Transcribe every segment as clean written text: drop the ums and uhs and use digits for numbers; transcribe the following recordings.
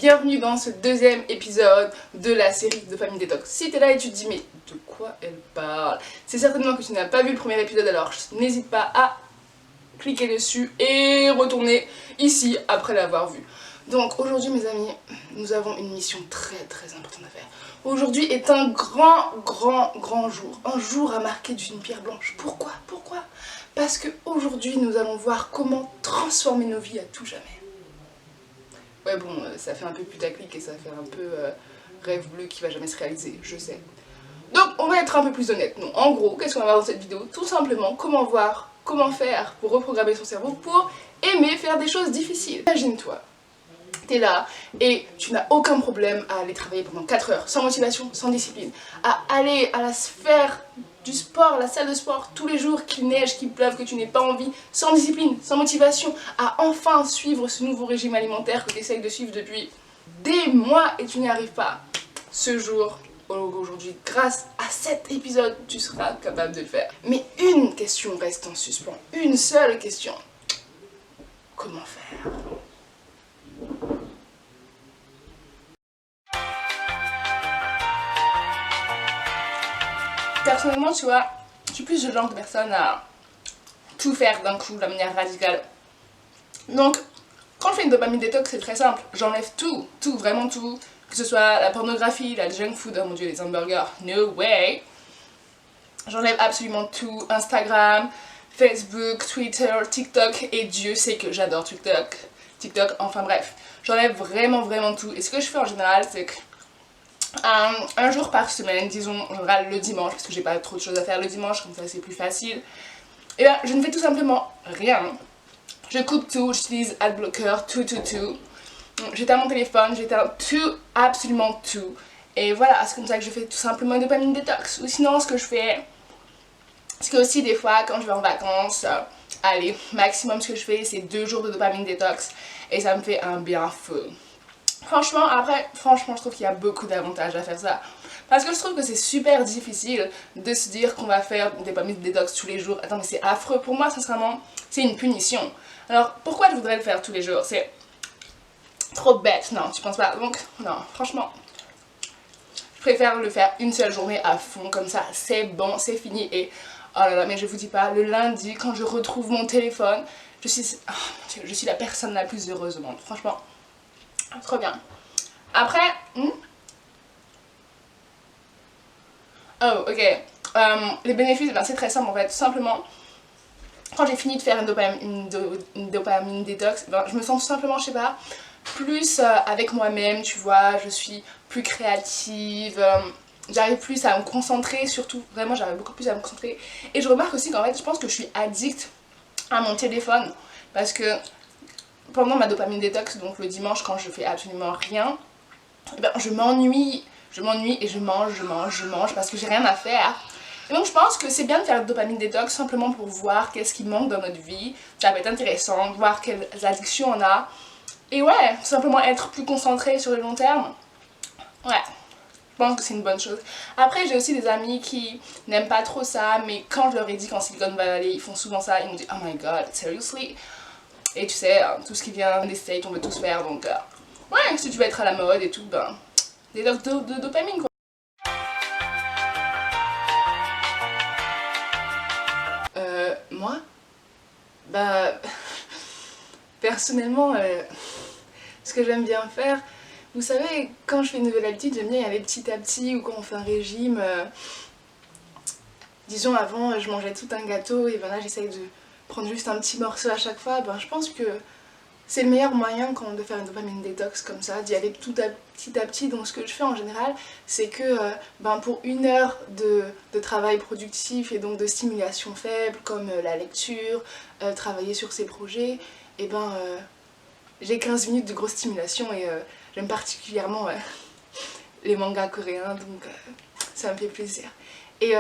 bienvenue dans ce deuxième épisode de la série Dopamine Détox. Si t'es là et tu te dis mais de quoi elle parle, c'est certainement que tu n'as pas vu le premier épisode, alors n'hésite pas à cliquer dessus et retourner ici après l'avoir vu. Donc aujourd'hui mes amis, nous avons une mission très importante à faire. Aujourd'hui est un grand jour, un jour à marquer d'une pierre blanche. Pourquoi? Parce que aujourd'hui nous allons voir comment transformer nos vies à tout jamais. Ouais bon, ça fait un peu putaclic et ça fait un peu rêve bleu qui va jamais se réaliser, je sais. Donc on va être un peu plus honnête. Non, en gros, qu'est-ce qu'on va voir dans cette vidéo? Tout simplement comment faire pour reprogrammer son cerveau pour aimer faire des choses difficiles. Imagine-toi, t'es là et tu n'as aucun problème à aller travailler pendant 4 heures, sans motivation, sans discipline, à aller à la sphère du sport, la salle de sport, tous les jours, qu'il neige, qu'il pleuve, que tu n'aies pas envie, sans discipline, sans motivation, à enfin suivre ce nouveau régime alimentaire que tu essayes de suivre depuis des mois et tu n'y arrives pas. Ce jour, aujourd'hui, grâce à cet épisode, tu seras capable de le faire. Mais une question reste en suspens, une seule question. Comment faire ? Personnellement, tu vois, je suis plus le genre de personne à tout faire d'un coup, de manière radicale. Donc, quand je fais une dopamine détox, c'est très simple. J'enlève tout, vraiment tout. Que ce soit la pornographie, la junk food, oh mon dieu, les hamburgers, no way. J'enlève absolument tout. Instagram, Facebook, Twitter, TikTok. Et Dieu sait que j'adore TikTok, enfin bref. J'enlève vraiment tout. Et ce que je fais en général, c'est que un jour par semaine, disons en général le dimanche, parce que j'ai pas trop de choses à faire le dimanche, comme ça c'est plus facile, et bien je ne fais tout simplement rien. Je coupe tout, j'utilise Adblocker, tout. J'éteins mon téléphone, j'éteins tout, absolument tout. Et voilà, c'est comme ça que je fais tout simplement une dopamine détox. Ou sinon ce que je fais, c'est que aussi des fois quand je vais en vacances, allez, maximum ce que je fais c'est 2 jours de dopamine détox. Et ça me fait un bien fou. Franchement, je trouve qu'il y a beaucoup d'avantages à faire ça. Parce que je trouve que c'est super difficile de se dire qu'on va faire des dopamine détox tous les jours. Attends, mais c'est affreux. Pour moi, sincèrement, c'est une punition. Alors, pourquoi je voudrais le faire tous les jours? C'est trop bête. Non, tu penses pas? Donc, non, franchement, je préfère le faire une seule journée à fond. Comme ça, c'est bon, c'est fini. Et, oh là là, mais je vous dis pas, le lundi, quand je retrouve mon téléphone, je suis la personne la plus heureuse au monde. Franchement. Trop bien. Après, oh ok, les bénéfices, ben, c'est très simple en fait. Tout simplement, quand j'ai fini de faire une dopamine détox, ben, je me sens tout simplement, je sais pas, plus avec moi-même, tu vois. Je suis plus créative, j'arrive plus à me concentrer, surtout, vraiment j'arrive beaucoup plus à me concentrer. Et je remarque aussi qu'en fait, je pense que je suis addict à mon téléphone, parce que pendant ma dopamine détox, donc le dimanche quand je fais absolument rien, eh ben, je m'ennuie et je mange parce que j'ai rien à faire. Et donc je pense que c'est bien de faire la dopamine détox simplement pour voir qu'est-ce qui manque dans notre vie. Ça va être intéressant, voir quelles addictions on a. Et ouais, simplement être plus concentré sur le long terme. Ouais, je pense que c'est une bonne chose. Après j'ai aussi des amis qui n'aiment pas trop ça, mais quand je leur ai dit qu'en Silicon Valley ils font souvent ça, ils m'ont dit oh my god, seriously? Et tu sais, tout ce qui vient des States, on veut tous faire, donc ouais, si tu veux être à la mode et tout, ben, des doses de dopamine quoi. Moi? Bah, personnellement, ce que j'aime bien faire, vous savez, quand je fais une nouvelle habitude, j'aime bien y aller petit à petit, ou quand on fait un régime, disons avant, je mangeais tout un gâteau, et ben là j'essaye de prendre juste un petit morceau à chaque fois. Ben, je pense que c'est le meilleur moyen quand de faire une dopamine détox comme ça, d'y aller petit à petit. Donc ce que je fais en général, c'est que ben, pour 1 heure de travail productif et donc de stimulation faible, comme la lecture, travailler sur ses projets, et ben j'ai 15 minutes de grosse stimulation et j'aime particulièrement les mangas coréens, donc ça me fait plaisir. Et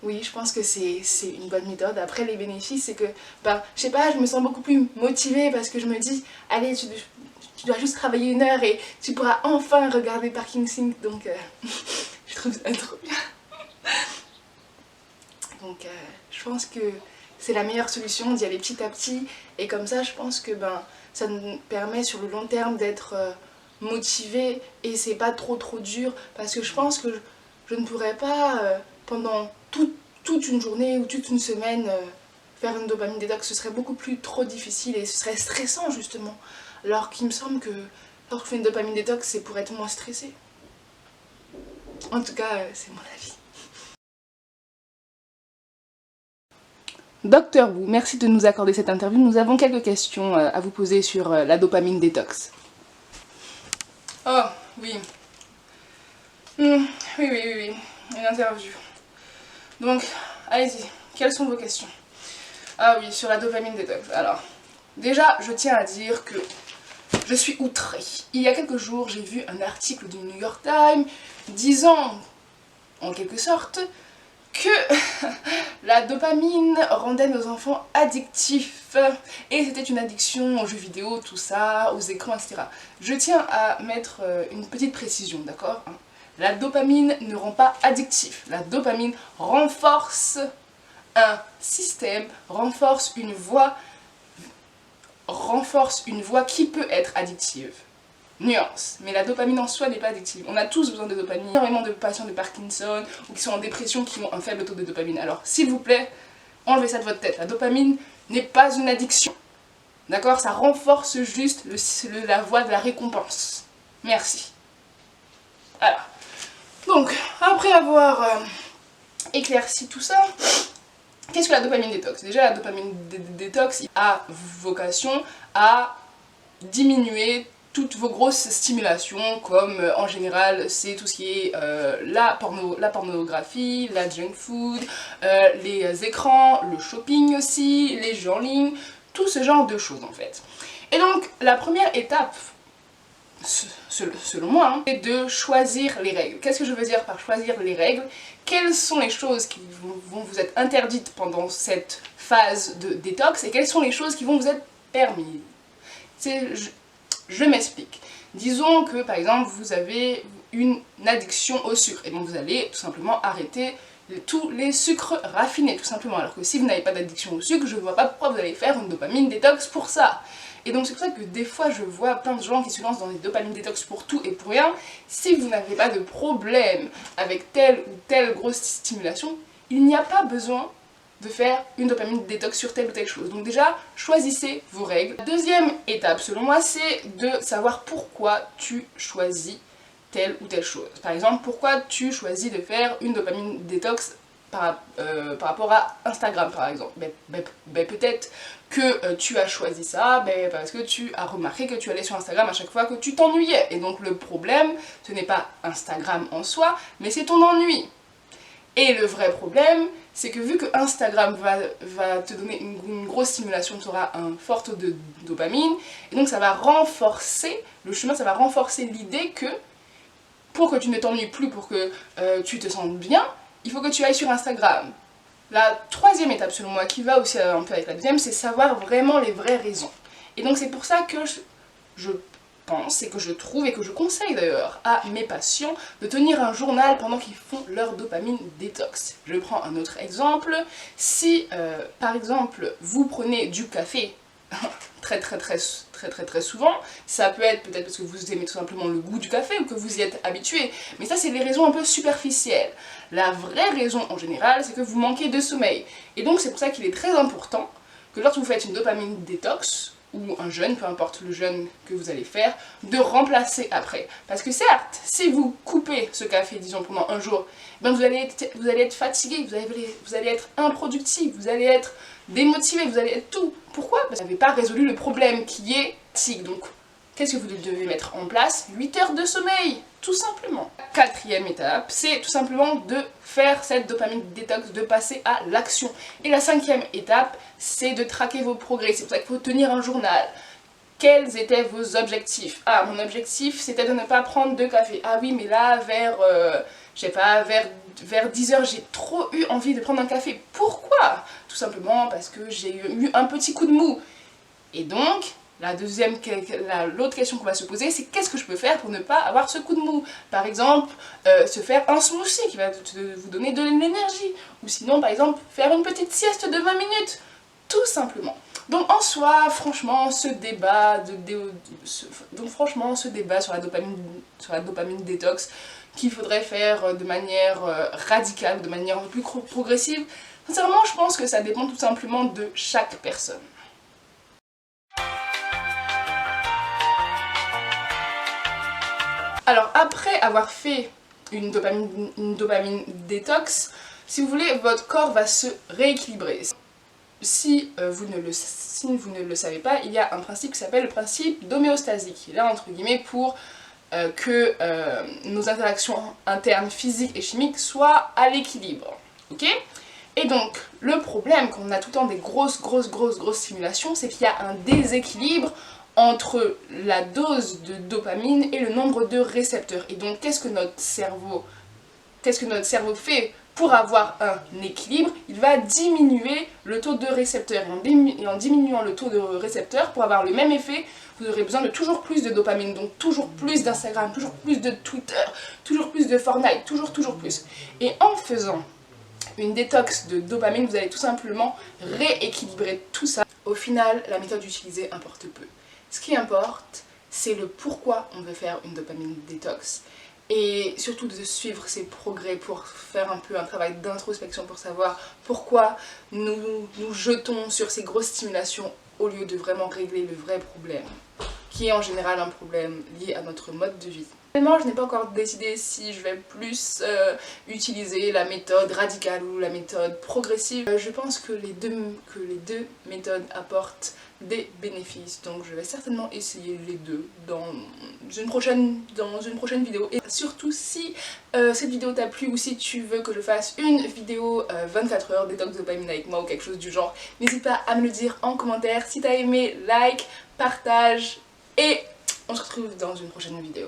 oui, je pense que c'est une bonne méthode. Après, les bénéfices, c'est que, ben, je sais pas, je me sens beaucoup plus motivée parce que je me dis, allez, tu dois juste travailler 1 heure et tu pourras enfin regarder Parking Sink. Donc, je trouve ça trop bien. Donc, je pense que c'est la meilleure solution d'y aller petit à petit. Et comme ça, je pense que, ben, ça nous permet sur le long terme d'être motivé et c'est pas trop dur, parce que je pense que je ne pourrais pas pendant toute une journée ou toute une semaine faire une dopamine détox. Ce serait beaucoup plus trop difficile et ce serait stressant justement, alors qu'il me semble que lorsque je fais une dopamine détox, c'est pour être moins stressé. En tout cas, c'est mon avis. Docteur Wu, merci de nous accorder cette interview. Nous avons quelques questions à vous poser sur la dopamine détox. Oh, oui. Oui, une interview. Donc, allez-y, quelles sont vos questions? Ah oui, sur la dopamine détox. Alors, déjà, je tiens à dire que je suis outrée. Il y a quelques jours, j'ai vu un article du New York Times disant, en quelque sorte, que la dopamine rendait nos enfants addictifs. Et c'était une addiction aux jeux vidéo, tout ça, aux écrans, etc. Je tiens à mettre une petite précision, d'accord? La dopamine ne rend pas addictif. La dopamine renforce un système, renforce une voie qui peut être addictive. Nuance, mais la dopamine en soi n'est pas addictive. On a tous besoin de dopamine. Énormément de patients de Parkinson ou qui sont en dépression qui ont un faible taux de dopamine. Alors, s'il vous plaît, enlevez ça de votre tête. La dopamine n'est pas une addiction. D'accord? Ça renforce juste la voie de la récompense. Merci. Voilà. Donc, après avoir éclairci tout ça, qu'est-ce que la dopamine détox? Déjà, la dopamine détox a vocation à diminuer toutes vos grosses stimulations, comme en général c'est tout ce qui est la pornographie, la junk food, les écrans, le shopping aussi, les jeux en ligne, tout ce genre de choses en fait. Et donc la première étape, selon moi, c'est de choisir les règles. Qu'est-ce que je veux dire par choisir les règles? Quelles sont les choses qui vont vous être interdites pendant cette phase de détox et quelles sont les choses qui vont vous être permises? Je m'explique. Disons que par exemple vous avez une addiction au sucre et donc vous allez tout simplement arrêter tous les sucres raffinés tout simplement, alors que si vous n'avez pas d'addiction au sucre, je ne vois pas pourquoi vous allez faire une dopamine détox pour ça. Et donc c'est pour ça que des fois je vois plein de gens qui se lancent dans des dopamines détox pour tout et pour rien. Si vous n'avez pas de problème avec telle ou telle grosse stimulation, il n'y a pas besoin de faire une dopamine détox sur telle ou telle chose. Donc déjà, choisissez vos règles. La deuxième étape, selon moi, c'est de savoir pourquoi tu choisis telle ou telle chose. Par exemple, pourquoi tu choisis de faire une dopamine détox par rapport à Instagram, par exemple. Peut-être que tu as choisi ça parce que tu as remarqué que tu allais sur Instagram à chaque fois que tu t'ennuyais. Et donc le problème, ce n'est pas Instagram en soi, mais c'est ton ennui. Et le vrai problème, c'est que vu que Instagram va te donner une grosse stimulation, tu auras un fort taux de dopamine, et donc ça va renforcer le chemin, ça va renforcer l'idée que pour que tu ne t'ennuies plus, pour que tu te sentes bien, il faut que tu ailles sur Instagram. La troisième étape selon moi, qui va aussi un peu avec la deuxième, c'est savoir vraiment les vraies raisons. Et donc c'est pour ça que je pense et que je trouve et que je conseille d'ailleurs à mes patients de tenir un journal pendant qu'ils font leur dopamine détox. Je prends un autre exemple. Si par exemple vous prenez du café très souvent, ça peut être peut-être parce que vous aimez tout simplement le goût du café ou que vous y êtes habitué, mais ça c'est les raisons un peu superficielles. La vraie raison en général, c'est que vous manquez de sommeil. Et donc c'est pour ça qu'il est très important que lorsque vous faites une dopamine détox, ou un jeûne, peu importe le jeûne que vous allez faire, de remplacer après. Parce que certes, si vous coupez ce café, disons, pendant un jour, ben vous allez être fatigué, vous allez être improductif, vous allez être démotivé, vous allez être tout. Pourquoi? Parce que vous n'avez pas résolu le problème qui est fatigue. Donc, qu'est-ce que vous devez mettre en place? 8 heures de sommeil, tout simplement. Quatrième étape, c'est tout simplement de faire cette dopamine détox, de passer à l'action. Et la cinquième étape, c'est de traquer vos progrès. C'est pour ça qu'il faut tenir un journal. Quels étaient vos objectifs? Ah, mon objectif, c'était de ne pas prendre de café. Ah oui, mais là, je sais pas, vers 10 heures, j'ai trop eu envie de prendre un café. Pourquoi? Tout simplement parce que j'ai eu un petit coup de mou. Et donc, l'autre question qu'on va se poser, c'est qu'est-ce que je peux faire pour ne pas avoir ce coup de mou? Par exemple, se faire un smoothie qui va vous donner de l'énergie. Ou sinon, par exemple, faire une petite sieste de 20 minutes. Tout simplement. Donc en soi, franchement, ce débat sur la dopamine détox qu'il faudrait faire de manière radicale, de manière un peu plus progressive, sincèrement, je pense que ça dépend tout simplement de chaque personne. Alors après avoir fait une dopamine détox, si vous voulez, votre corps va se rééquilibrer. Si vous ne le savez pas, il y a un principe qui s'appelle le principe d'homéostasie, qui est là entre guillemets pour que nos interactions internes physiques et chimiques soient à l'équilibre. Ok ? Et donc, le problème quand on a tout le temps des grosses stimulations, c'est qu'il y a un déséquilibre entre la dose de dopamine et le nombre de récepteurs. Et donc, qu'est-ce que notre cerveau fait pour avoir un équilibre? Il va diminuer le taux de récepteurs. Et en diminuant le taux de récepteurs, pour avoir le même effet, vous aurez besoin de toujours plus de dopamine. Donc toujours plus d'Instagram, toujours plus de Twitter, toujours plus de Fortnite, toujours plus. Et en faisant une détox de dopamine, vous allez tout simplement rééquilibrer tout ça. Au final, la méthode utilisée importe peu. Ce qui importe, c'est le pourquoi on veut faire une dopamine détox. Et surtout de suivre ses progrès pour faire un peu un travail d'introspection pour savoir pourquoi nous jetons sur ces grosses stimulations au lieu de vraiment régler le vrai problème, qui est en général un problème lié à notre mode de vie. Vraiment, je n'ai pas encore décidé si je vais plus utiliser la méthode radicale ou la méthode progressive. Je pense que les deux méthodes apportent des bénéfices, donc je vais certainement essayer les deux dans une prochaine vidéo. Et surtout, si cette vidéo t'a plu ou si tu veux que je fasse une vidéo 24 heures détox dopamine avec moi ou quelque chose du genre, n'hésite pas à me le dire en commentaire. Si t'as aimé, like, partage et on se retrouve dans une prochaine vidéo.